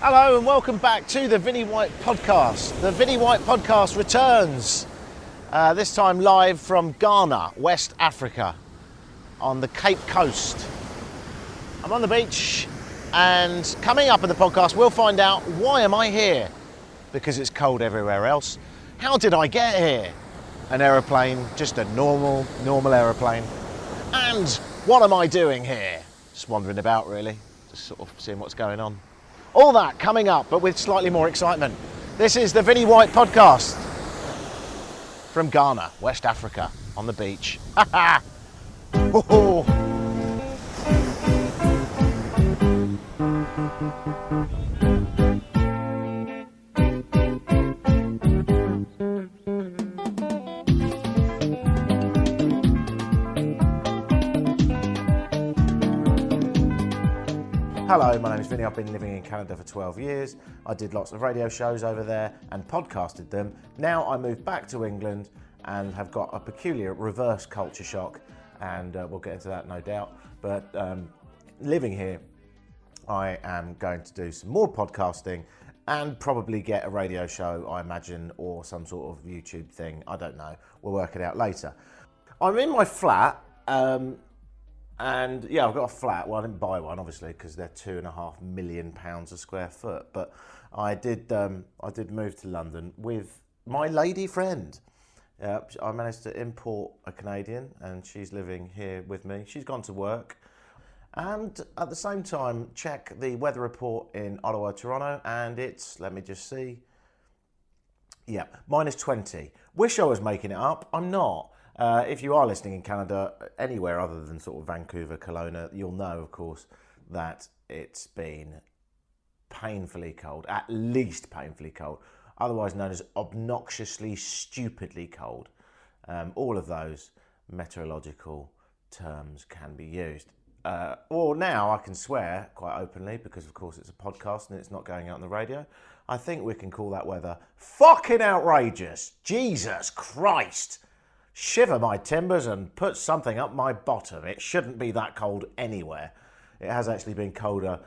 Hello and welcome back to the Vinnie White Podcast. The Vinnie White Podcast returns, this time live from Ghana, West Africa, on the Cape Coast. I'm on the beach, and coming up in the podcast we'll find out why am I here? Because it's cold everywhere else. How did I get here? An aeroplane, just a normal aeroplane. And what am I doing here? Just wandering about really, just sort of seeing what's going on. All that coming up, but with slightly more excitement. This is the Vinnie White Podcast from Ghana, West Africa, on the beach. Ha ha! Ho ho! Hello, my name is Vinnie. I've been living in Canada for 12 years. I did lots of radio shows over there and podcasted them. Now I moved back to England and have got a peculiar reverse culture shock, and we'll get into that no doubt. But living here, I am going to do some more podcasting and probably get a radio show, I imagine, or some sort of YouTube thing. I don't know. We'll work it out later. I'm in my flat. And yeah, I've got a flat. Well, I didn't buy one, obviously, because they're £2.5 million a square foot. But I did move to London with my lady friend. I managed to import a Canadian, and she's living here with me. She's gone to work, and at the same time, check the weather report in Ottawa, Toronto, and it's, let me just see. Yeah, -20. Wish I was making it up. I'm not. If you are listening in Canada, anywhere other than sort of Vancouver, Kelowna, you'll know, of course, that it's been painfully cold, at least painfully cold, otherwise known as obnoxiously, stupidly cold. All of those meteorological terms can be used. Or now I can swear quite openly, because of course it's a podcast and it's not going out on the radio. I think we can call that weather fucking outrageous. Jesus Christ. Shiver my timbers and put something up my bottom. It shouldn't be that cold anywhere. It has actually been colder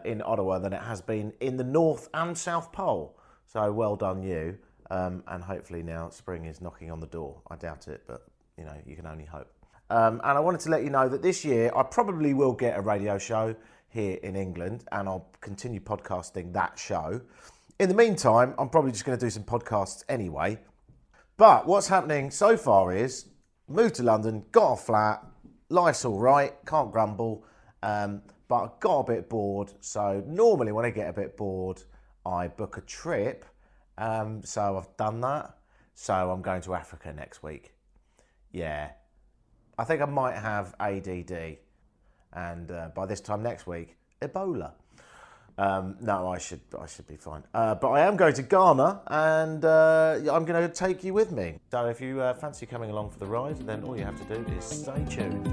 in Ottawa than it has been in the North and South Pole. So well done you. And hopefully now spring is knocking on the door. I doubt it, but you know, you can only hope. And I wanted to let you know that this year I probably will get a radio show here in England, and I'll continue podcasting that show. In the meantime, I'm probably just going to do some podcasts anyway. But what's happening so far is, moved to London, got a flat, life's all right, can't grumble, but I got a bit bored. So normally when I get a bit bored, I book a trip. So I've done that. So I'm going to Africa next week. Yeah, I think I might have ADD. And by this time next week, Ebola. No, I should be fine. But I am going to Ghana, and I'm going to take you with me. So if you fancy coming along for the ride, then all you have to do is stay tuned.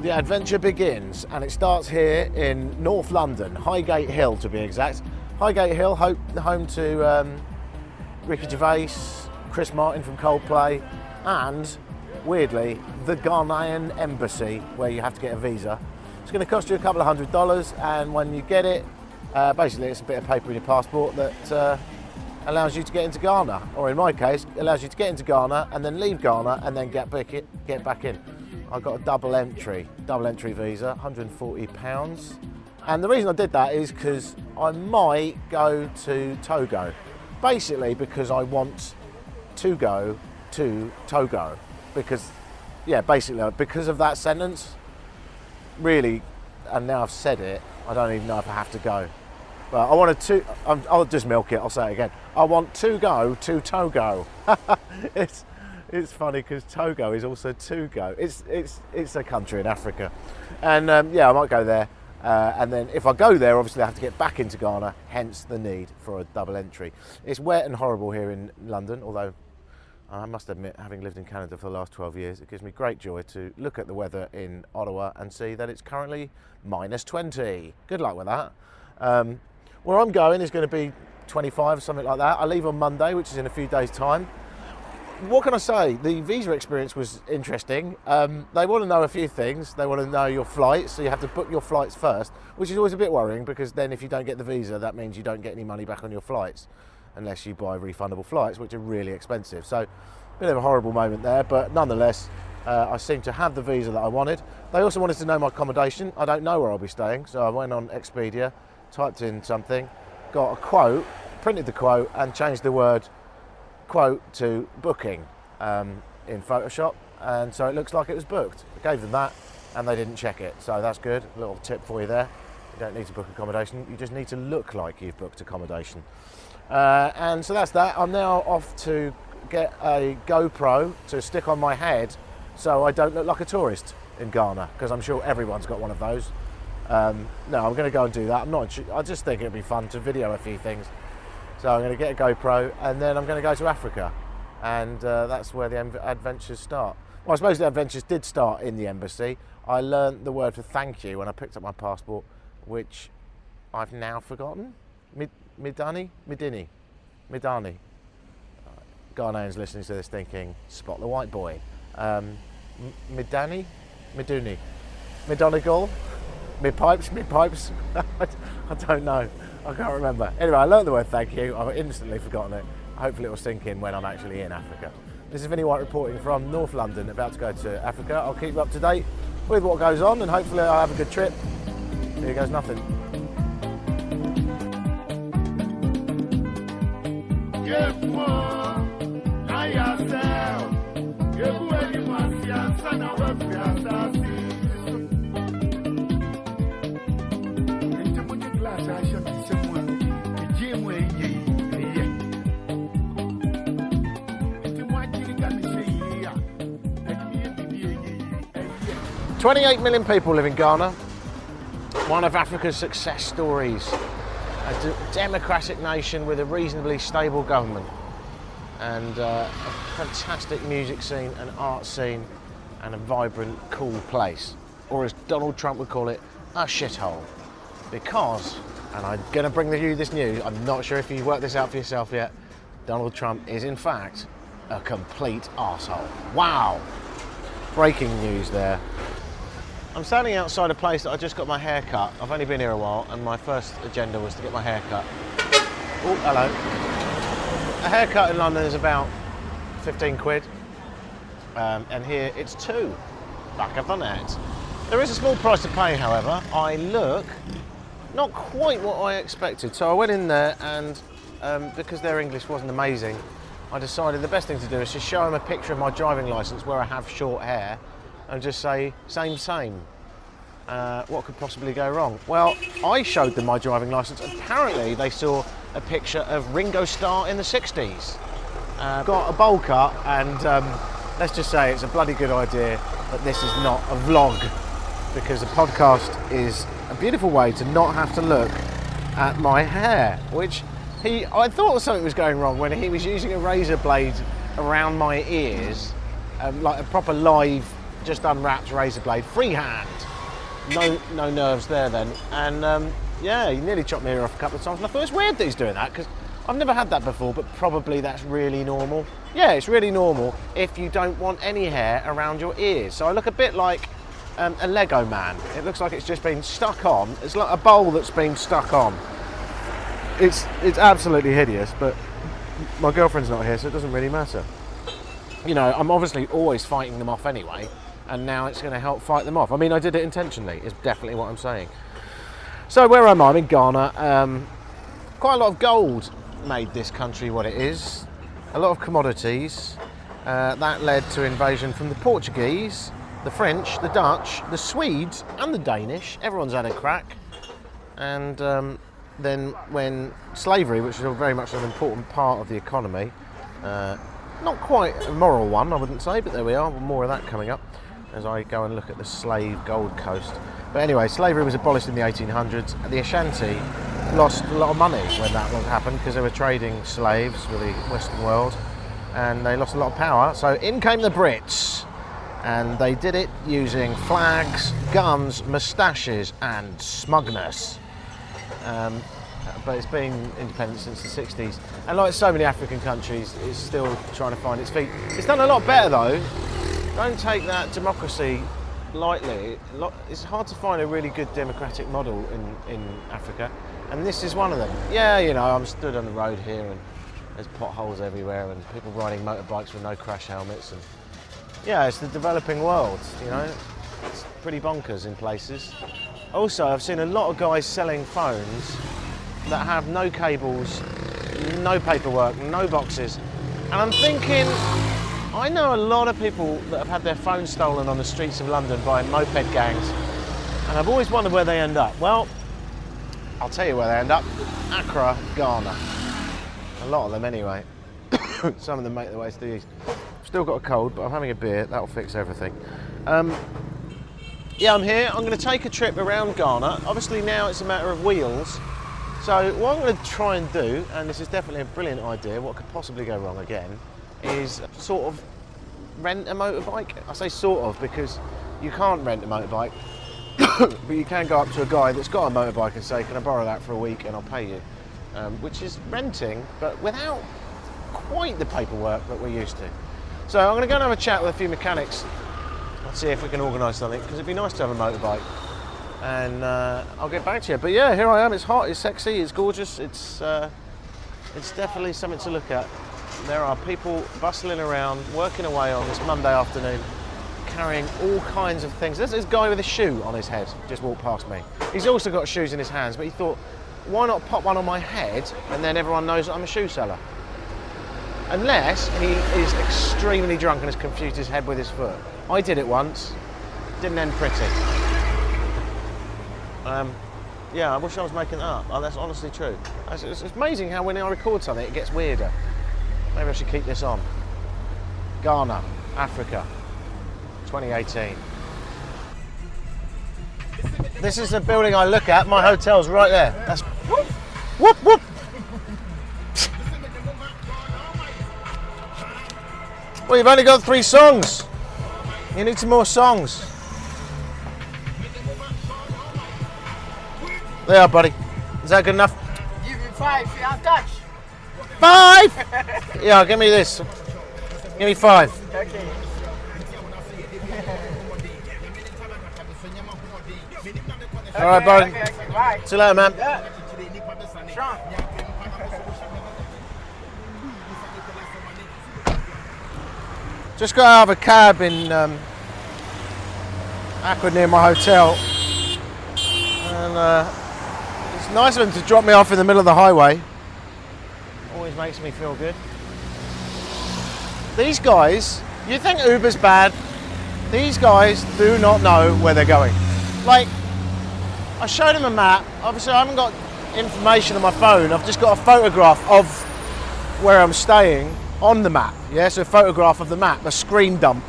The adventure begins, and it starts here in North London, Highgate Hill to be exact. Highgate Hill, home to Ricky Gervais, Chris Martin from Coldplay, and, weirdly, the Ghanaian embassy, where you have to get a visa. It's going to cost you a couple of $100, and when you get it, basically it's a bit of paper in your passport that allows you to get into Ghana, or in my case, allows you to get into Ghana and then leave Ghana and then get back in. I got a double entry visa, £140. And the reason I did that is because I might go to Togo. Basically because I want to go to Togo. Because of that sentence, really, and now I've said it, I don't even know if I have to go. But I wanted to, I'll just milk it, I'll say it again. I want to go to Togo. It's funny because Togo is also to go. It's a country in Africa. And yeah, I might go there. And then if I go there, obviously I have to get back into Ghana, hence the need for a double entry. It's wet and horrible here in London, although I must admit, having lived in Canada for the last 12 years, it gives me great joy to look at the weather in Ottawa and see that it's currently -20. Good luck with that. Where I'm going is going to be 25, something like that. I leave on Monday, which is in a few days' time. What can I say? The visa experience was interesting. They want to know a few things. They want to know your flights, so you have to book your flights first, which is always a bit worrying because then if you don't get the visa, that means you don't get any money back on your flights unless you buy refundable flights, which are really expensive. So a bit of a horrible moment there, but nonetheless, I seem to have the visa that I wanted. They also wanted to know my accommodation. I don't know where I'll be staying, so I went on Expedia, typed in something, got a quote, printed the quote and changed the word quote to booking in Photoshop, and so it looks like it was booked. I gave them that and they didn't check it, so that's good. A little tip for you there. You don't need to book accommodation, you just need to look like you've booked accommodation. And so that's that. I'm now off to get a GoPro to stick on my head so I don't look like a tourist in Ghana, because I'm sure everyone's got one of those. No, I'm going to go and do that. I just think it'd be fun to video a few things. So I'm going to get a GoPro and then I'm going to go to Africa, and that's where the adventures start. Well, I suppose the adventures did start in the embassy. I learnt the word for thank you when I picked up my passport, which I've now forgotten. Midani? Ghanaians listening to this thinking, spot the white boy. Midani? Miduni? Midonigal? Mid-pipes? I don't know. I can't remember. Anyway, I learned the word thank you. I've instantly forgotten it. Hopefully it will sink in when I'm actually in Africa. This is Vinny White reporting from North London, about to go to Africa. I'll keep you up to date with what goes on and hopefully I'll have a good trip. Here goes nothing. "28 million people live in Ghana, one of Africa's success stories. A democratic nation with a reasonably stable government and a fantastic music scene, an art scene and a vibrant, cool place. Or as Donald Trump would call it, a shithole. Because, and I'm going to bring you this news, I'm not sure if you've worked this out for yourself yet, Donald Trump is in fact a complete arsehole. Wow! Breaking news there. I'm standing outside a place that I just got my hair cut. I've only been here a while and my first agenda was to get my hair cut. Oh, hello. A haircut in London is about 15 quid. And here it's 2. Back of the net. There is a small price to pay, however. I look not quite what I expected. So I went in there and because their English wasn't amazing, I decided the best thing to do is just show them a picture of my driving licence where I have short hair and just say, same. What could possibly go wrong? Well, I showed them my driving licence. Apparently, they saw a picture of Ringo Starr in the 60s. Got a bowl cut, and let's just say it's a bloody good idea that this is not a vlog, because a podcast is a beautiful way to not have to look at my hair, which I thought something was going wrong when he was using a razor blade around my ears, like a proper live, just unwrapped razor blade, freehand. No nerves there then. And yeah, he nearly chopped my ear off a couple of times. And I thought it's weird that he's doing that because I've never had that before, but probably that's really normal. Yeah, it's really normal if you don't want any hair around your ears. So I look a bit like a Lego man. It looks like it's just been stuck on. It's like a bowl that's been stuck on. It's absolutely hideous, but my girlfriend's not here, so it doesn't really matter. You know, I'm obviously always fighting them off anyway, and now it's going to help fight them off. I mean, I did it intentionally, is definitely what I'm saying. So where am I? I'm in Ghana. Quite a lot of gold made this country what it is. A lot of commodities. That led to invasion from the Portuguese, the French, the Dutch, the Swedes and the Danish. Everyone's had a crack. And then when slavery, which is very much an important part of the economy, not quite a moral one, I wouldn't say, but there we are, more of that coming up as I go and look at the slave Gold Coast. But anyway, slavery was abolished in the 1800s. The Ashanti lost a lot of money when that happened because they were trading slaves with the Western world and they lost a lot of power. So in came the Brits and they did it using flags, guns, moustaches and smugness. but it's been independent since the 60s. And like so many African countries, it's still trying to find its feet. It's done a lot better though. Don't take that democracy lightly. It's hard to find a really good democratic model in Africa, and this is one of them. Yeah, you know, I'm stood on the road here and there's potholes everywhere and people riding motorbikes with no crash helmets, and yeah, it's the developing world, you know. It's pretty bonkers in places. Also, I've seen a lot of guys selling phones that have no cables, no paperwork, no boxes, and I'm thinking, I know a lot of people that have had their phones stolen on the streets of London by moped gangs, and I've always wondered where they end up. Well, I'll tell you where they end up. Accra, Ghana. A lot of them anyway. Some of them make their way to the east. Still got a cold, but I'm having a beer. That'll fix everything. Yeah, I'm here. I'm going to take a trip around Ghana. Obviously now it's a matter of wheels. So what I'm going to try and do, and this is definitely a brilliant idea, what could possibly go wrong again, is sort of rent a motorbike. I say sort of because you can't rent a motorbike, but you can go up to a guy that's got a motorbike and say, can I borrow that for a week and I'll pay you. Which is renting, but without quite the paperwork that we're used to. So I'm going to go and have a chat with a few mechanics and see if we can organise something, because it'd be nice to have a motorbike. And I'll get back to you. But yeah, here I am. It's hot, it's sexy, it's gorgeous. It's definitely something to look at. There are people bustling around, working away on this Monday afternoon, carrying all kinds of things. There's this guy with a shoe on his head just walked past me. He's also got shoes in his hands, but he thought, why not pop one on my head and then everyone knows that I'm a shoe seller? Unless he is extremely drunk and has confused his head with his foot. I did it once, didn't end pretty. Yeah, I wish I was making that up. Oh, that's honestly true. It's amazing how when I record something it gets weirder. Maybe I should keep this on. Ghana, Africa, 2018. This is the building I look at. My hotel's right there. That's whoop, whoop, whoop. Well, you've only got 3 songs. You need some more songs. There, buddy. Is that good enough? Give me 5, I'll touch. 5? Yeah, give me this. Give me 5. Okay. All right, buddy. Okay, bye. See you later, man. Yeah. Sean. Just got out of a cab in Accra near my hotel, and it's nice of them to drop me off in the middle of the highway. Always makes me feel good. These guys, you think Uber's bad? These guys do not know where they're going. Like, I showed him a map. Obviously, I haven't got information on my phone. I've just got a photograph of where I'm staying on the map. Yeah, so a photograph of the map, a screen dump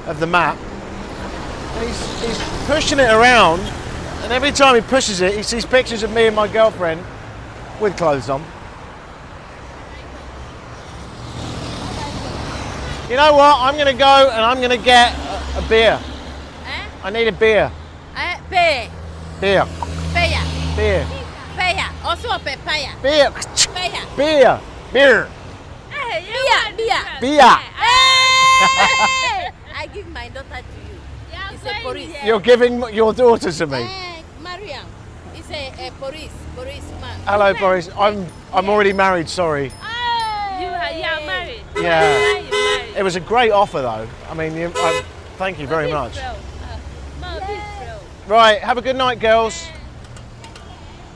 of the map. And he's pushing it around, and every time he pushes it, he sees pictures of me and my girlfriend with clothes on. You know what? I'm going to go and I'm going to get a beer. I need a beer. Beer. Beer. Beer. Beer. Beer. Also papaya. Beer. Beer. Beer. Beer. Beer. Beer. I give my daughter to you. It's a police. You're giving your daughter to me. Mariam. It's a police. Police man. Hello, Boris. I'm already married. Sorry. You are married? Yeah. You're married. It was a great offer, though. I mean, thank you very much. Right. Have a good night, girls.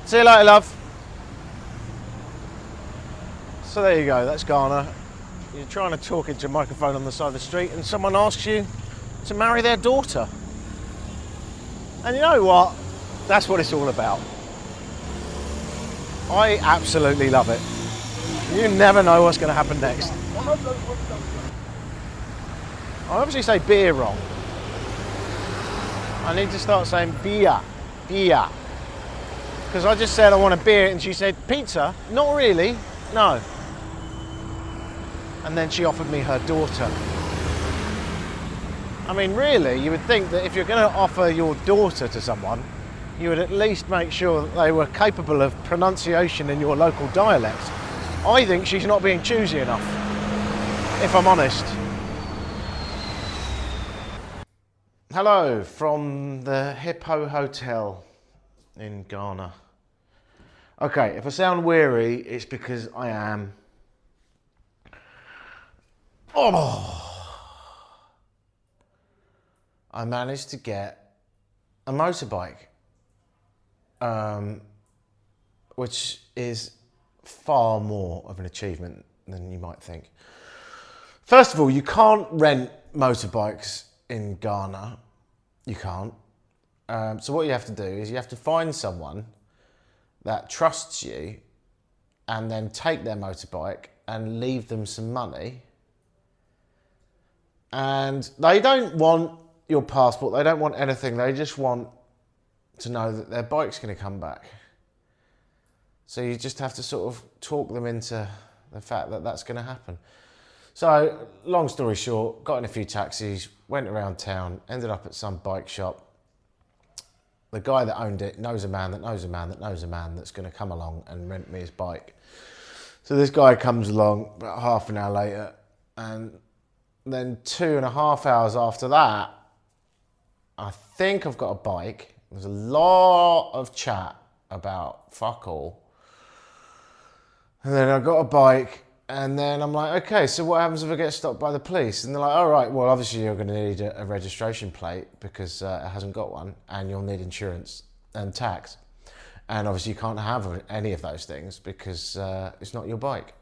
See you later, love. So there you go. That's Ghana. You're trying to talk into a microphone on the side of the street, and someone asks you to marry their daughter. And you know what? That's what it's all about. I absolutely love it. You never know what's going to happen next. I obviously say beer wrong. I need to start saying beer, beer. Because I just said I want a beer and she said, pizza? Not really, no. And then she offered me her daughter. I mean, really, you would think that if you're going to offer your daughter to someone, you would at least make sure that they were capable of pronunciation in your local dialect. I think she's not being choosy enough, if I'm honest. Hello from the Hippo Hotel in Ghana. Okay, if I sound weary, it's because I am. I managed to get a motorbike, which is far more of an achievement than you might think. First of all, you can't rent motorbikes in Ghana. You can't. So what you have to do is you have to find someone that trusts you and then take their motorbike and leave them some money. And they don't want your passport, they don't want anything, they just want to know that their bike's going to come back. So you just have to sort of talk them into the fact that that's going to happen. So, long story short, got in a few taxis, went around town, ended up at some bike shop. The guy that owned it knows a man that knows a man that knows a man that's going to come along and rent me his bike. So this guy comes along about half an hour later, and then 2.5 hours after that, I think I've got a bike. There's a lot of chat about fuck all. And then I got a bike, and then I'm like, okay, so what happens if I get stopped by the police? And they're like, all right, well, obviously you're going to need a registration plate because it hasn't got one, and you'll need insurance and tax. And obviously you can't have any of those things because it's not your bike.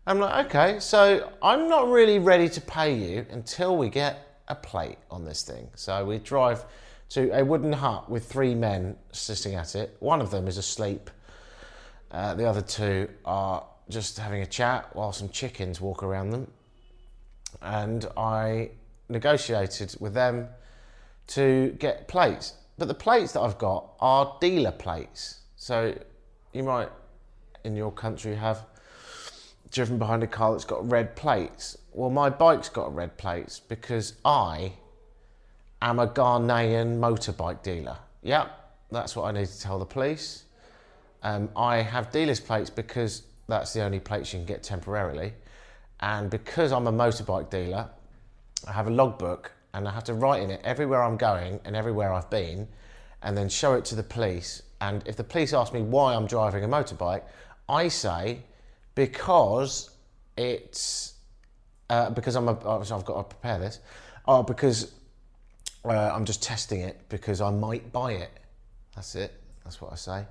I'm like, okay, so I'm not really ready to pay you until we get a plate on this thing. So we drive to a wooden hut with 3 men sitting at it. One of them is asleep. The other 2 are just having a chat while some chickens walk around them. And I negotiated with them to get plates. But the plates that I've got are dealer plates. So you might, in your country, have driven behind a car that's got red plates. Well, my bike's got red plates because I am a Ghanaian motorbike dealer. Yep, that's what I need to tell the police. I have dealer's plates because that's the only plates you can get temporarily. And because I'm a motorbike dealer, I have a logbook and I have to write in it everywhere I'm going and everywhere I've been, and then show it to the police. And if the police ask me why I'm driving a motorbike, I say, because it's because so I've got to prepare this. Because I'm just testing it because I might buy it. That's it. That's what I say.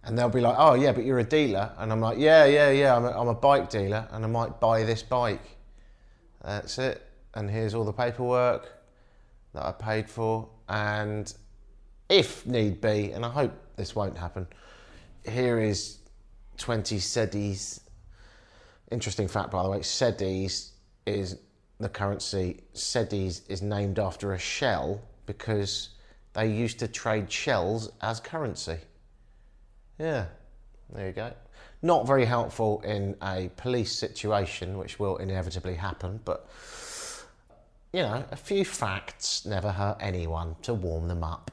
And they'll be like, "Oh yeah, but you're a dealer," and I'm like, "Yeah. I'm a bike dealer, and I might buy this bike." That's it. And here's all the paperwork that I paid for, and if need be, and I hope this won't happen, here is 20 cedis. Interesting fact, by the way, cedis is the currency. Cedis is named after a shell because they used to trade shells as currency. Yeah, there you go. Not very helpful in a police situation, which will inevitably happen, but, you know, a few facts never hurt anyone to warm them up.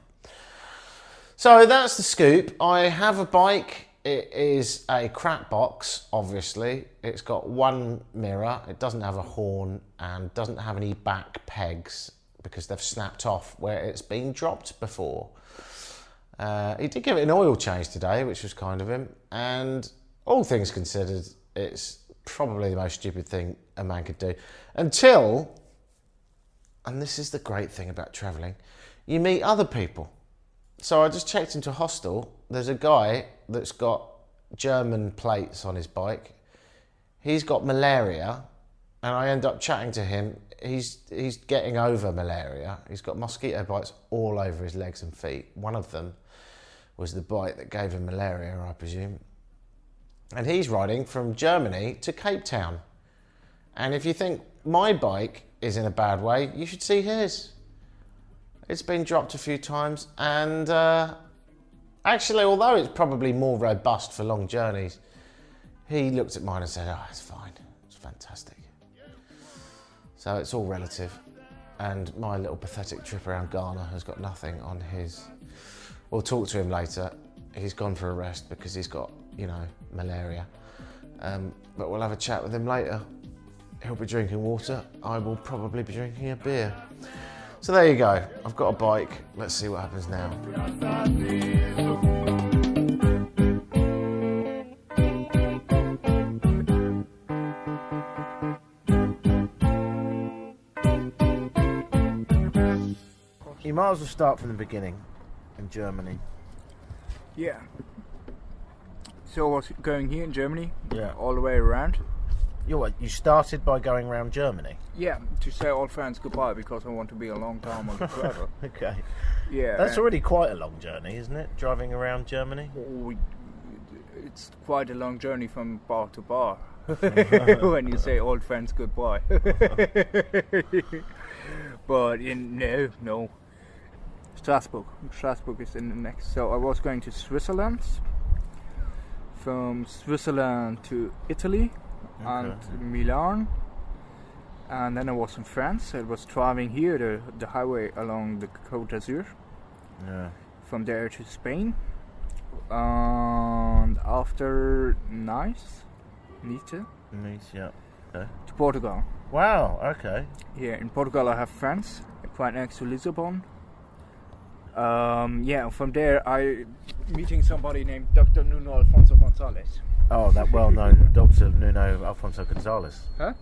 So that's the scoop. I have a bike. It is a crap box, obviously. It's got one mirror, it doesn't have a horn, and doesn't have any back pegs because they've snapped off where it's been dropped before. He did give it an oil change today, which was kind of him, and all things considered, it's probably the most stupid thing a man could do. Until, and this is the great thing about travelling, you meet other people. So I just checked into a hostel. There's a guy that's got German plates on his bike. He's got malaria, and I end up chatting to him. He's getting over malaria. He's got mosquito bites all over his legs and feet. One of them was the bite that gave him malaria, I presume. And he's riding from Germany to Cape Town. And if you think my bike is in a bad way, you should see his. It's been dropped a few times, and actually, although it's probably more robust for long journeys, he looked at mine and said, "Oh, it's fine, it's fantastic." So it's all relative, and my little pathetic trip around Ghana has got nothing on his We'll talk to him later. He's gone for a rest because he's got, malaria. But we'll have a chat with him later. He'll be drinking water. I will probably be drinking a beer. So there you go. I've got a bike. Let's see what happens now. You might as well start from the beginning in Germany. Yeah. So I was going here in Germany, Yeah. all the way around. You started by going around Germany? Yeah, to say old friends goodbye because I want to be a long time on the travel. Okay. Yeah. That's already quite a long journey, isn't it? Driving around Germany? It's quite a long journey from bar to bar when you say old friends goodbye. But no. Strasbourg is in the next. So I was going to Switzerland, from Switzerland to Italy and Milan, and then I was in France. I was driving here the highway along the Côte d'Azur. Yeah. From there to Spain, and after Nice, yeah. Okay. to Portugal. Wow, okay. Yeah, in Portugal I have friends, quite next to Lisbon. From there I meeting somebody named Dr. Nuno Alfonso Gonzalez. Oh, that well-known Dr. Nuno Alfonso Gonzalez. Huh?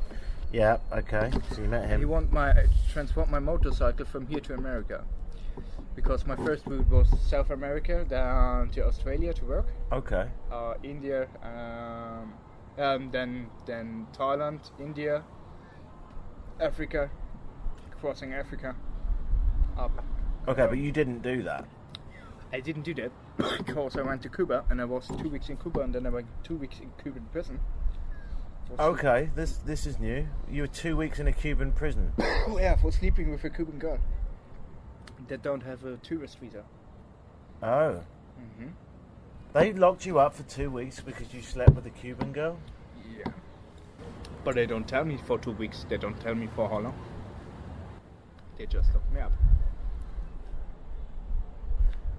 Yeah, okay. So you met He him. want transport my motorcycle from here to America, because my first route was South America, down to Australia to work, Okay. India, then Thailand, India, Africa, crossing Africa, up. Okay, but you didn't do that. I didn't do that because I went to Cuba and I was 2 weeks in Cuba and then I went 2 weeks in Cuban prison. Okay, this is new. You were 2 weeks in a Cuban prison. Yeah, for sleeping with a Cuban girl that don't have a tourist visa. Oh. Mm-hmm. They locked you up for 2 weeks because you slept with a Cuban girl? Yeah. But they don't tell me for 2 weeks. They don't tell me for how long. They just lock me up.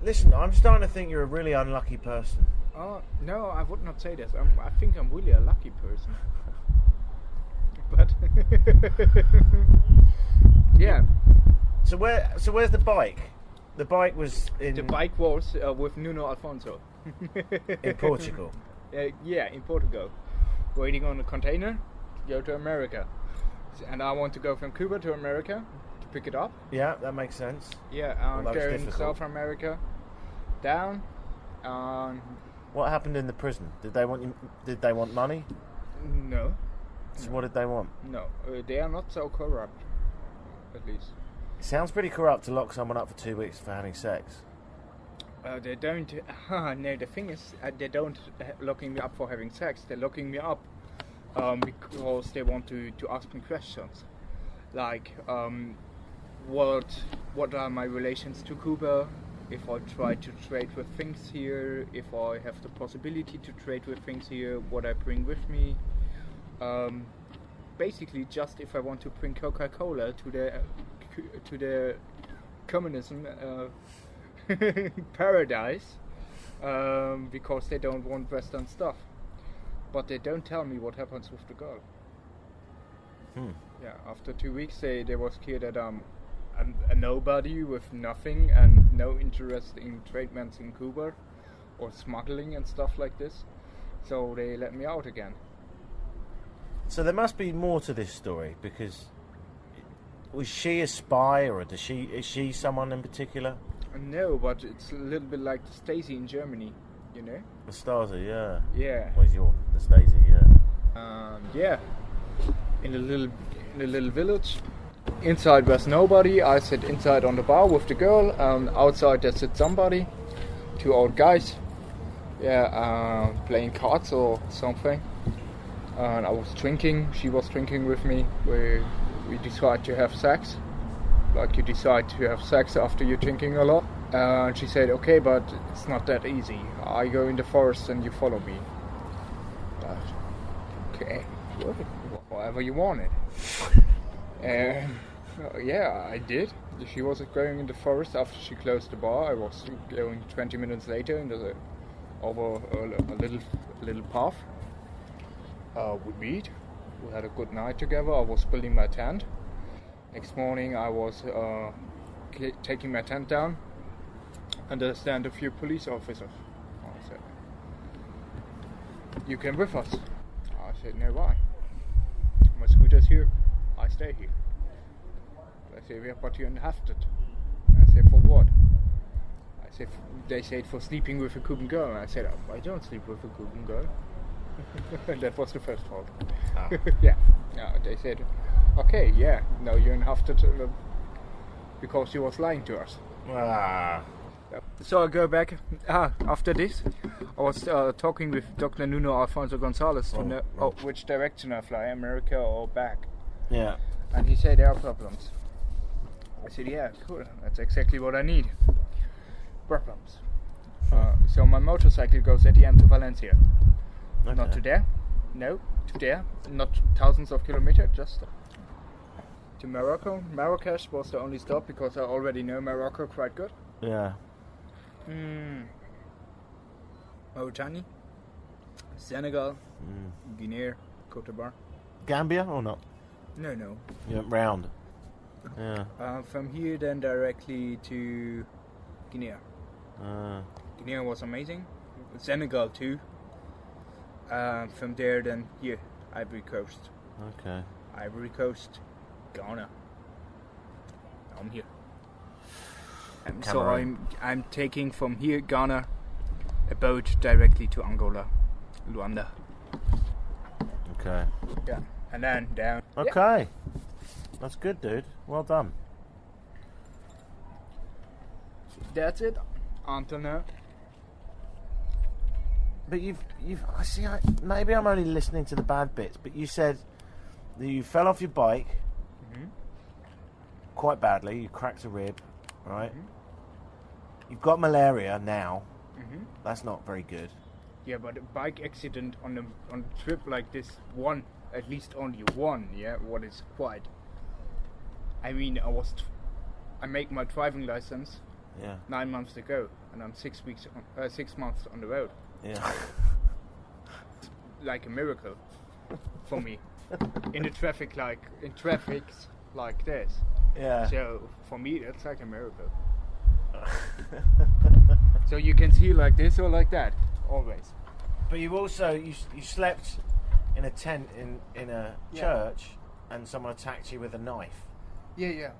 Listen, I'm starting to think you're a really unlucky person. Oh, no, I would not say this. I think I'm really a lucky person. But yeah. So where's the bike? The bike was in The bike was with Nuno Alfonso. in Portugal. Yeah, in Portugal. Waiting on a container to go to America. And I want to go from Cuba to America to pick it up. Yeah, that makes sense. Yeah, Well, that was going difficult. South America, down. What happened in the prison? Did they want money? No, So what did they want? no, they are not so corrupt, at least. It sounds pretty corrupt to lock someone up for 2 weeks for having sex. They don't. No, the thing is, they don't locking me up for having sex. They're locking me up because they want to ask me questions, like what are my relations to Cuba? If I try to trade with things here, if I have the possibility to trade with things here, what I bring with me. Basically, just if I want to bring Coca-Cola to the communism paradise, because they don't want Western stuff. But they don't tell me what happens with the girl. Yeah, after 2 weeks they was clear that a nobody with nothing and no interest in treatments in Cuba or smuggling and stuff like this. So they let me out again. So there must be more to this story, because was she a spy, or is she someone in particular? No, but it's a little bit like the Stasi in Germany, you know? The Stasi, yeah. Yeah. Well, the Stasi, yeah. Yeah. In a little village. Inside was nobody. I sat inside on the bar with the girl, and outside there sat somebody, 2 old guys. Yeah, playing cards or something. And I was drinking. She was drinking with me. We decided to have sex. Like you decide to have sex after you're drinking a lot. And she said, "Okay, but it's not that easy. I go in the forest and you follow me." But, okay, whatever you wanted. Yeah, I did. She was going in the forest after she closed the bar. I was going 20 minutes later over a little path. We meet. We had a good night together. I was building my tent. Next morning I was taking my tent down, and there stand a few police officers. I said, "You came with us?" I said, "No, why? My scooter's here. I stay here." I said, "Yeah, but you're inhafted." I said, "For what?" I said, "They said for sleeping with a Cuban girl." And I said, "I don't sleep with a Cuban girl." That was the first fault. Ah. Yeah. They said, "Okay, yeah, no, you're inhafted because she was lying to us." Ah. So I go back. After this, I was talking with Dr. Nuno Alfonso Gonzalez to know which direction I fly, America or back. Yeah. And he said there are problems. I said, "Yeah, cool. That's exactly what I need. Problems." So my motorcycle goes at the end to Valencia. Okay. Not to there. No, to there. Not thousands of kilometers, just to Morocco. Marrakesh was the only stop because I already know Morocco quite good. Yeah. Mauritania, Senegal, Guinea, Cote d'Ivoire. Gambia or not? No. You went round. Yeah. From here then directly to Guinea. Guinea was amazing. Senegal too. From there then here, Ivory Coast. Okay. Ivory Coast, Ghana. I'm here. So I'm taking from here Ghana a boat directly to Angola, Luanda. Okay. Yeah, and then down. Okay. That's good, dude. Well done. That's it. Until now. But I see. Maybe I'm only listening to the bad bits. But you said that you fell off your bike quite badly. You cracked a rib, right? You've got malaria now. That's not very good. Yeah, but a bike accident on a trip like this, at least only one. Yeah, what is quite. I mean, I make my driving license 9 months ago, and I'm 6 months on the road. Yeah. Like a miracle for me in traffics like this. Yeah. So for me that's like a miracle. So you can see like this or like that always. But you also you slept in a tent in a church, and someone attacked you with a knife. Yeah.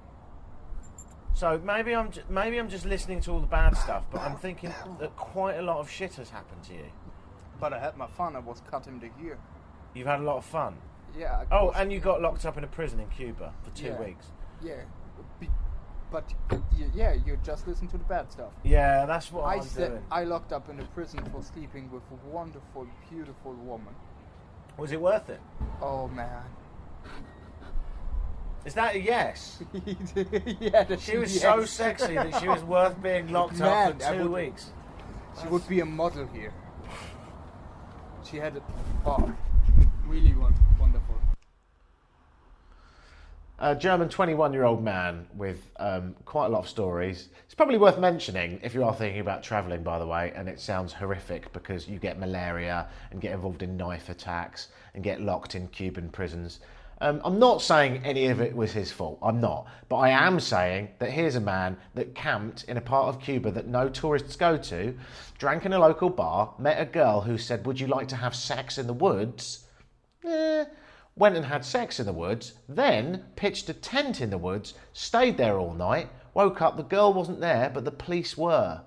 So maybe I'm just listening to all the bad stuff, but I'm thinking that quite a lot of shit has happened to you. But I had my fun. I was cut in the gear. You've had a lot of fun. Yeah. And you got locked up in a prison in Cuba for 2 weeks. Yeah. But yeah, you just listen to the bad stuff. Yeah, that's what I'm doing. I locked up in a prison for sleeping with a wonderful, beautiful woman. Was it worth it? Oh man. Is that a yes? Yeah, she was so sexy that she was worth being locked up for 2 weeks. She would be a model here. She had really wonderful. A German 21-year-old man with quite a lot of stories. It's probably worth mentioning if you are thinking about travelling, by the way, and it sounds horrific because you get malaria and get involved in knife attacks and get locked in Cuban prisons. I'm not saying any of it was his fault, I'm not. But I am saying that here's a man that camped in a part of Cuba that no tourists go to, drank in a local bar, met a girl who said, "Would you like to have sex in the woods?" Went and had sex in the woods, then pitched a tent in the woods, stayed there all night, woke up, the girl wasn't there, but the police were.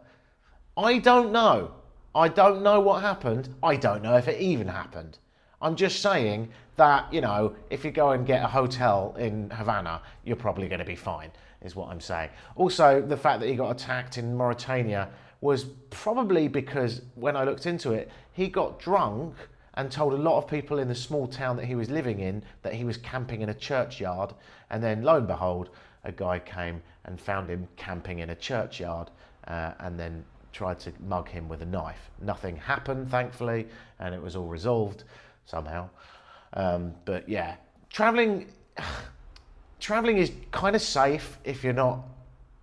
I don't know. I don't know what happened. I don't know if it even happened. I'm just saying that, if you go and get a hotel in Havana, you're probably going to be fine, is what I'm saying. Also, the fact that he got attacked in Mauritania was probably because, when I looked into it, he got drunk and told a lot of people in the small town that he was living in that he was camping in a churchyard. And then, lo and behold, a guy came and found him camping in a churchyard and then tried to mug him with a knife. Nothing happened, thankfully, and it was all resolved somehow. But yeah, travelling, travelling is kind of safe if you're not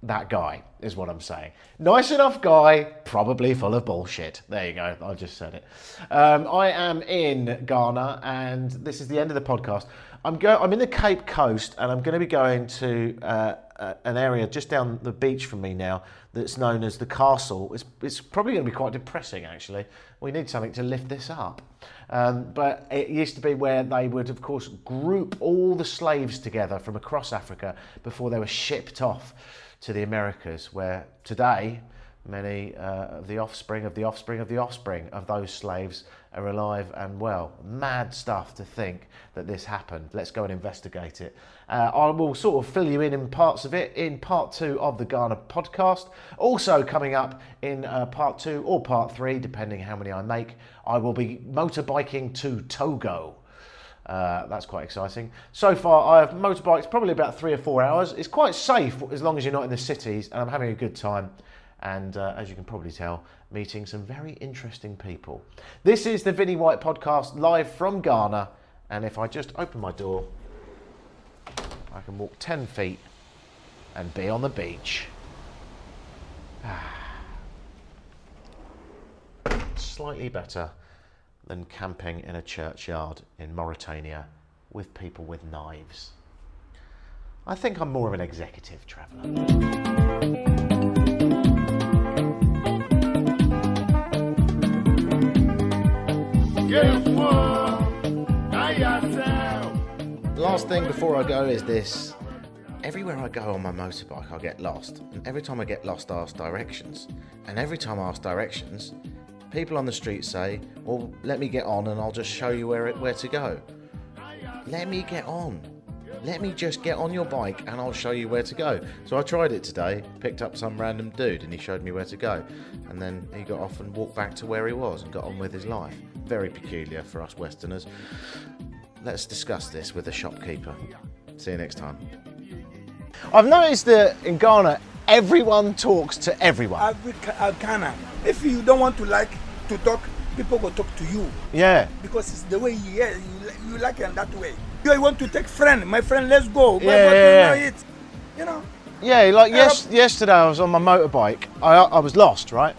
that guy, is what I'm saying. Nice enough guy, probably full of bullshit. There you go, I just said it. I am in Ghana, and this is the end of the podcast. I'm in the Cape Coast, and I'm going to be going to an area just down the beach from me now that's known as the Castle. It's probably going to be quite depressing, actually. We need something to lift this up. But it used to be where they would, of course, group all the slaves together from across Africa before they were shipped off to the Americas, where today many of the offspring of the offspring of the offspring of those slaves are alive and well. Mad stuff to think that this happened. Let's go and investigate it. I will sort of fill you in parts of it in part 2 of the Ghana podcast. Also coming up in part 2 or part 3, depending how many I make, I will be motorbiking to Togo. That's quite exciting. So far I've motorbiked probably about 3 or 4 hours. It's quite safe as long as you're not in the cities, and I'm having a good time. And as you can probably tell, meeting some very interesting people. This is the Vinnie White podcast live from Ghana, and if I just open my door, I can walk 10 feet and be on the beach. Slightly better than camping in a churchyard in Mauritania with people with knives. I think I'm more of an executive traveller. The last thing before I go is this. Everywhere I go on my motorbike I get lost, and every time I get lost I ask directions, and every time I ask directions people on the street say, well, let me get on and I'll just show you where to go. Let me get on. Let me just get on your bike and I'll show you where to go. So I tried it today, picked up some random dude and he showed me where to go. And then he got off and walked back to where he was and got on with his life. Very peculiar for us Westerners. Let's discuss this with the shopkeeper. See you next time. I've noticed that in Ghana, everyone talks to everyone. Ghana, if you don't want to talk, people will talk to you. Yeah. Because it's the way you like it that way. You want to take friend, my friend, let's go. Yeah. You know. Yeah, like yesterday I was on my motorbike. I was lost, right?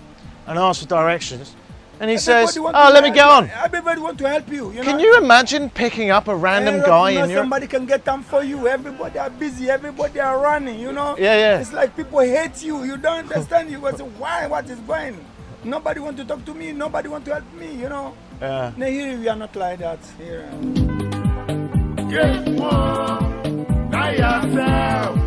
And I asked for directions. And he says, let me get on. Everybody want to help you. Can you imagine picking up a random guy in your... Somebody can get them for you. Everybody are busy. Everybody are running, you know. Yeah. It's like people hate you. You don't understand. You go say, why? What is going? Nobody want to talk to me. Nobody want to help me, you know. Yeah. No, here we are not like that. Here. Yes, one. By yourself.